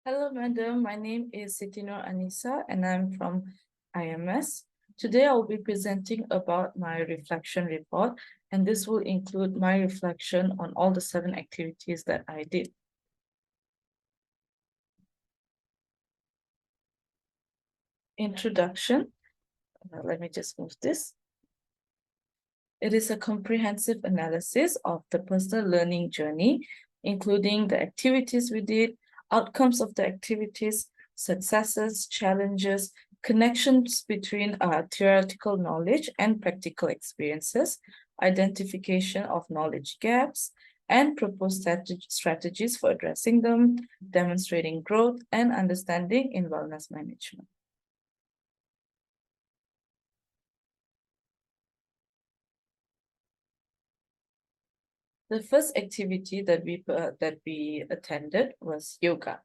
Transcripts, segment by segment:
Hello, madam. My name is Sitino Anissa, and I'm from IMS. Today, I'll be presenting about my reflection report, and this will include my reflection on all the 7 activities that I did. Introduction. Let me just move this. It is a comprehensive analysis of the personal learning journey, including the activities we did, outcomes of the activities, successes, challenges, connections between theoretical knowledge and practical experiences, identification of knowledge gaps, and proposed strategies for addressing them, demonstrating growth and understanding in wellness management. The first activity that we attended was yoga.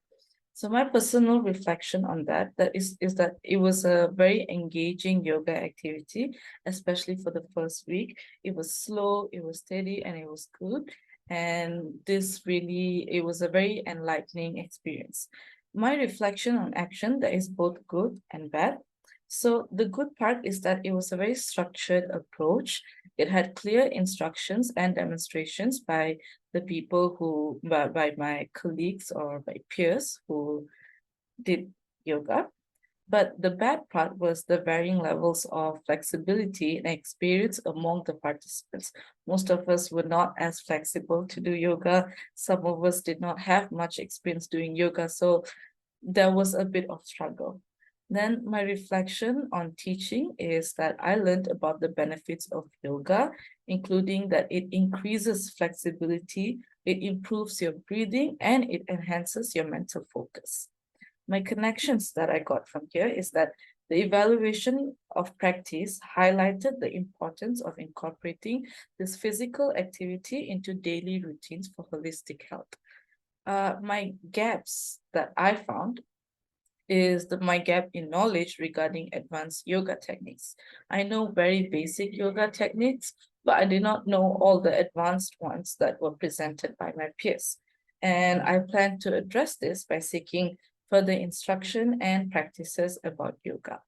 So my personal reflection on that is that it was a very engaging yoga activity, especially for the first week. It was slow, it was steady, and it was good. And it was a very enlightening experience. My reflection on action that is both good and bad. So the good part is that it was a very structured approach. It had clear instructions and demonstrations by the people by my colleagues or by peers who did yoga. But the bad part was the varying levels of flexibility and experience among the participants. Most of us were not as flexible to do yoga. Some of us did not have much experience doing yoga. So there was a bit of struggle. Then my reflection on teaching is that I learned about the benefits of yoga, including that it increases flexibility, it improves your breathing, and it enhances your mental focus. My connections that I got from here is that the evaluation of practice highlighted the importance of incorporating this physical activity into daily routines for holistic health. My gaps that I found is my gap in knowledge regarding advanced yoga techniques. I know very basic yoga techniques, but I did not know all the advanced ones that were presented by my peers. And I plan to address this by seeking further instruction and practices about yoga.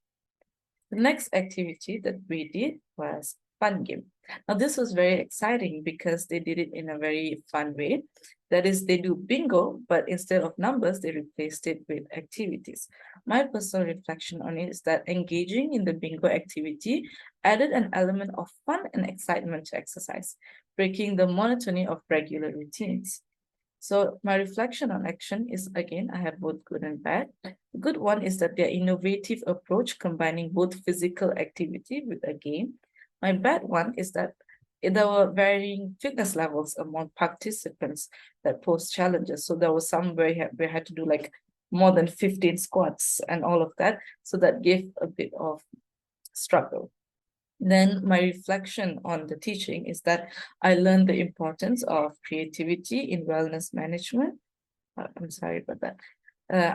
The next activity that we did was fun game. Now, this was very exciting because they did it in a very fun way. That is, they do bingo, but instead of numbers, they replaced it with activities. My personal reflection on it is that engaging in the bingo activity added an element of fun and excitement to exercise, breaking the monotony of regular routines. So my reflection on action is, again, I have both good and bad. The good one is that their innovative approach combining both physical activity with a game. My bad one is that there were varying fitness levels among participants that posed challenges. So there was some where we had to do like more than 15 squats and all of that. So that gave a bit of struggle. Then my reflection on the teaching is that I learned the importance of creativity in wellness management. I'm sorry about that.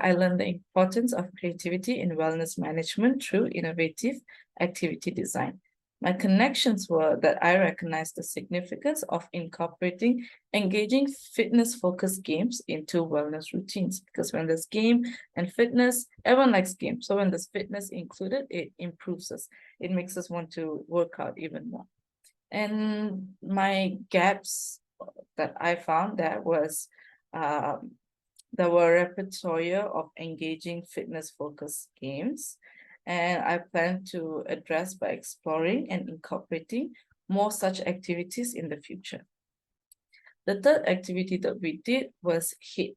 I learned the importance of creativity in wellness management through innovative activity design. My connections were that I recognized the significance of incorporating engaging fitness-focused games into wellness routines, because when there's game and fitness, everyone likes games. So when there's fitness included, it improves us. It makes us want to work out even more. And my gaps that I found there were a repertoire of engaging fitness-focused games, and I plan to address by exploring and incorporating more such activities in the future. The third activity that we did was HIIT.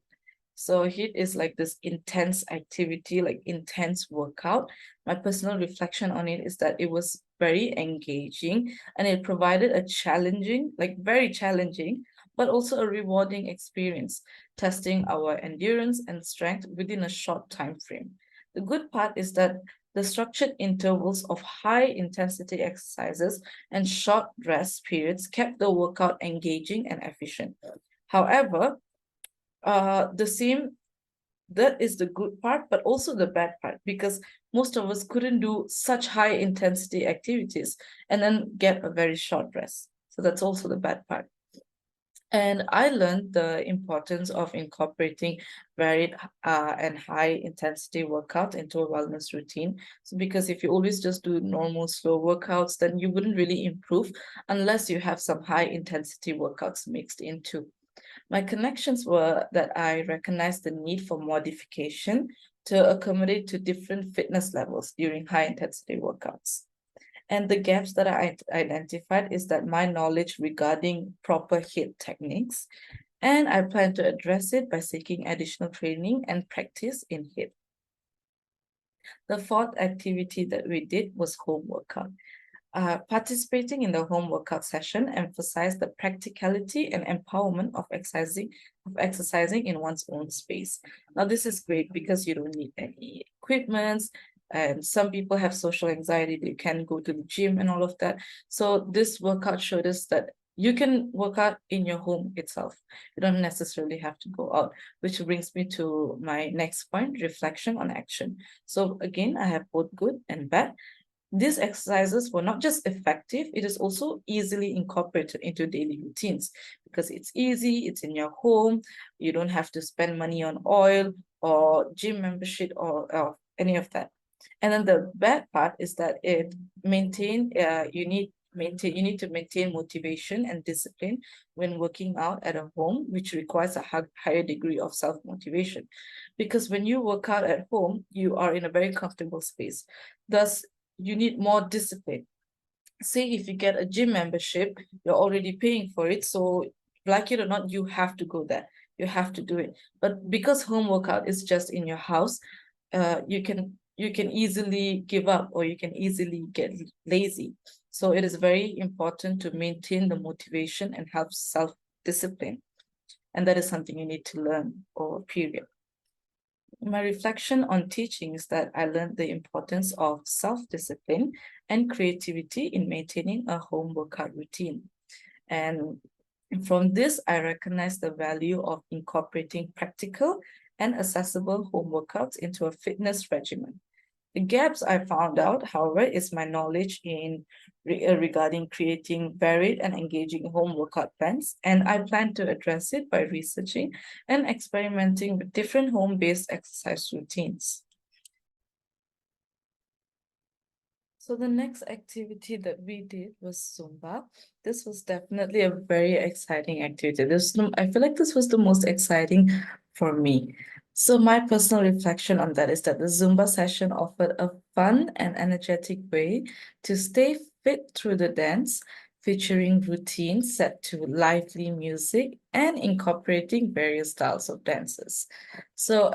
So HIIT is like this intense activity, like intense workout. My personal reflection on it is that it was very engaging and it provided a challenging, like very challenging, but also a rewarding experience, testing our endurance and strength within a short time frame. The good part is that the structured intervals of high intensity exercises and short rest periods kept the workout engaging and efficient. However, that is the good part, but also the bad part, because most of us couldn't do such high intensity activities and then get a very short rest. So that's also the bad part. And I learned the importance of incorporating varied and high intensity workout into a wellness routine. So because if you always just do normal slow workouts, then you wouldn't really improve unless you have some high intensity workouts mixed into. My connections were that I recognized the need for modification to accommodate to different fitness levels during high intensity workouts. And the gaps that I identified is that my knowledge regarding proper HIIT techniques, and I plan to address it by seeking additional training and practice in HIIT. The fourth activity that we did was home workout. Participating in the home workout session emphasized the practicality and empowerment of exercising in one's own space. Now, this is great because you don't need any equipment, and some people have social anxiety, they can't go to the gym and all of that. So this workout showed us that you can work out in your home itself. You don't necessarily have to go out, which brings me to my next point, reflection on action. So again, I have both good and bad. These exercises were not just effective, it is also easily incorporated into daily routines because it's easy, it's in your home, you don't have to spend money on oil or gym membership or any of that. And then the bad part is that you need to maintain motivation and discipline when working out at a home, which requires a higher degree of self-motivation. Because when you work out at home, you are in a very comfortable space. Thus, you need more discipline. Say if you get a gym membership, you're already paying for it. So like it or not, you have to go there. You have to do it. But because home workout is just in your house, you can easily give up or you can easily get lazy. So it is very important to maintain the motivation and have self-discipline. And that is something you need to learn or period. My reflection on teaching is that I learned the importance of self-discipline and creativity in maintaining a home workout routine. And from this, I recognize the value of incorporating practical and accessible home workouts into a fitness regimen. The gaps I found out, however, is my knowledge regarding creating varied and engaging home workout plans, and I plan to address it by researching and experimenting with different home-based exercise routines. So the next activity that we did was Zumba. This was definitely a very exciting activity. I feel like this was the most exciting for me. So my personal reflection on that is that the Zumba session offered a fun and energetic way to stay fit through the dance, featuring routines set to lively music and incorporating various styles of dances. So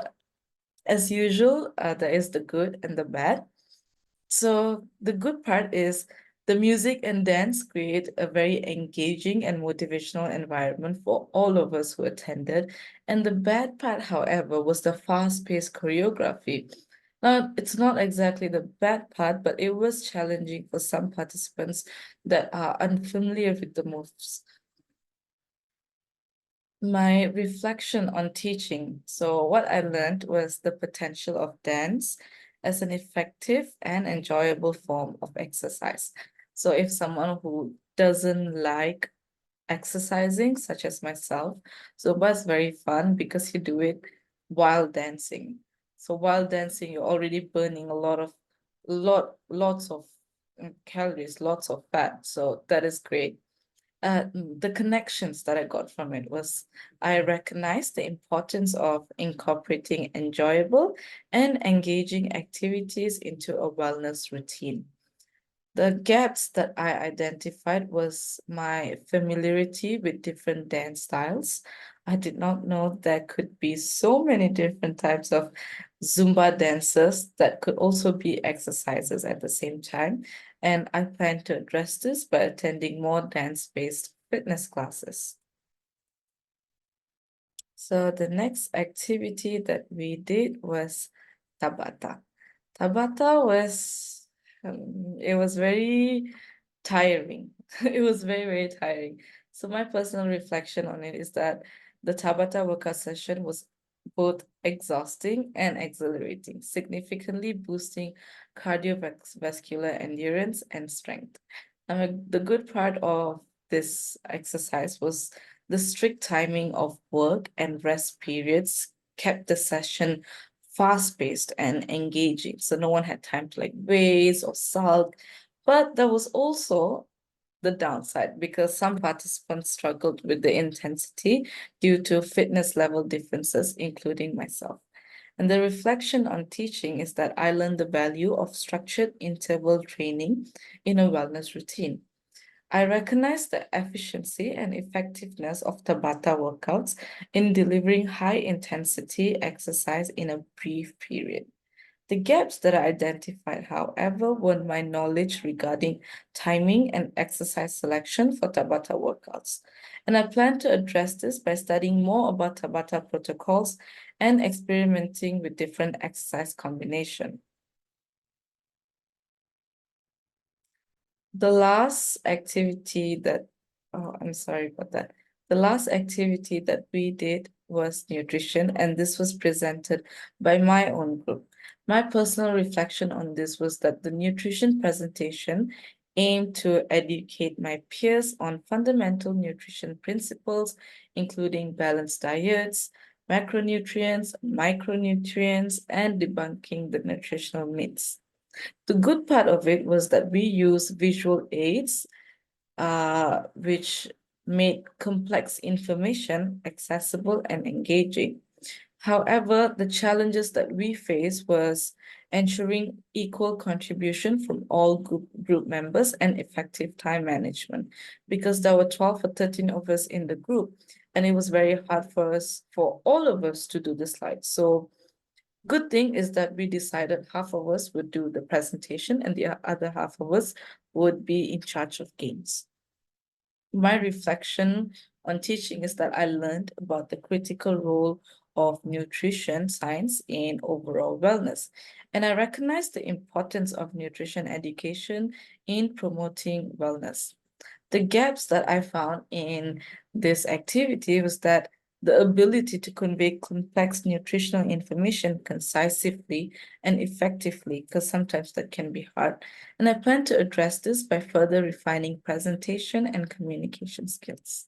as usual, there is the good and the bad. So the good part is the music and dance create a very engaging and motivational environment for all of us who attended. And the bad part, however, was the fast-paced choreography. Now, it's not exactly the bad part, but it was challenging for some participants that are unfamiliar with the moves. My reflection on teaching. So what I learned was the potential of dance as an effective and enjoyable form of exercise. So if someone who doesn't like exercising, such as myself, Zumba is very fun because you do it while dancing. So while dancing, you're already burning lots of calories, lots of fat. So that is great. The connections that I got from it was I recognized the importance of incorporating enjoyable and engaging activities into a wellness routine. The gaps that I identified was my familiarity with different dance styles. I did not know there could be so many different types of Zumba dances that could also be exercises at the same time. And I plan to address this by attending more dance-based fitness classes. So the next activity that we did was Tabata. Tabata was, it was very tiring. It was very, very tiring. So my personal reflection on it is that the Tabata workout session was both exhausting and exhilarating, significantly boosting cardiovascular endurance and strength. The good part of this exercise was The strict timing of work and rest periods kept the session fast-paced and engaging. So no one had time to like waste or sulk. But there was also the downside because some participants struggled with the intensity due to fitness level differences, including myself. And the reflection on teaching is that I learned the value of structured interval training in a wellness routine. I recognize the efficiency and effectiveness of Tabata workouts in delivering high intensity exercise in a brief period. The gaps that I identified, however, were my knowledge regarding timing and exercise selection for Tabata workouts. And I plan to address this by studying more about Tabata protocols and experimenting with different exercise combinations. The last activity that, oh, I'm sorry about that. The last activity that we did was nutrition, and this was presented by my own group. My personal reflection on this was that the nutrition presentation aimed to educate my peers on fundamental nutrition principles, including balanced diets, macronutrients, micronutrients, and debunking the nutritional myths. The good part of it was that we used visual aids, which made complex information accessible and engaging. However, the challenges that we faced was ensuring equal contribution from all group members and effective time management, because there were 12 or 13 of us in the group, and it was very hard for all of us to do the slides. So good thing is that we decided half of us would do the presentation and the other half of us would be in charge of games. My reflection on teaching is that I learned about the critical role of nutrition science in overall wellness. And I recognize the importance of nutrition education in promoting wellness. The gaps that I found in this activity was that the ability to convey complex nutritional information concisely and effectively, because sometimes that can be hard. And I plan to address this by further refining presentation and communication skills.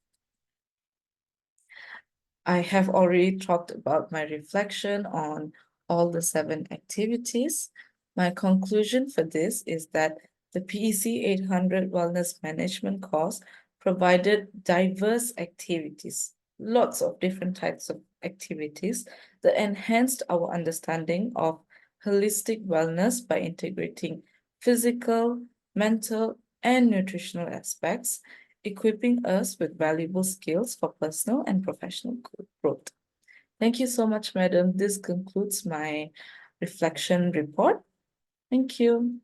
I have already talked about my reflection on all the 7 activities. My conclusion for this is that the PEC 800 Wellness Management course provided diverse activities, lots of different types of activities that enhanced our understanding of holistic wellness by integrating physical, mental, and nutritional aspects, equipping us with valuable skills for personal and professional growth. Thank you so much, madam. This concludes my reflection report. Thank you.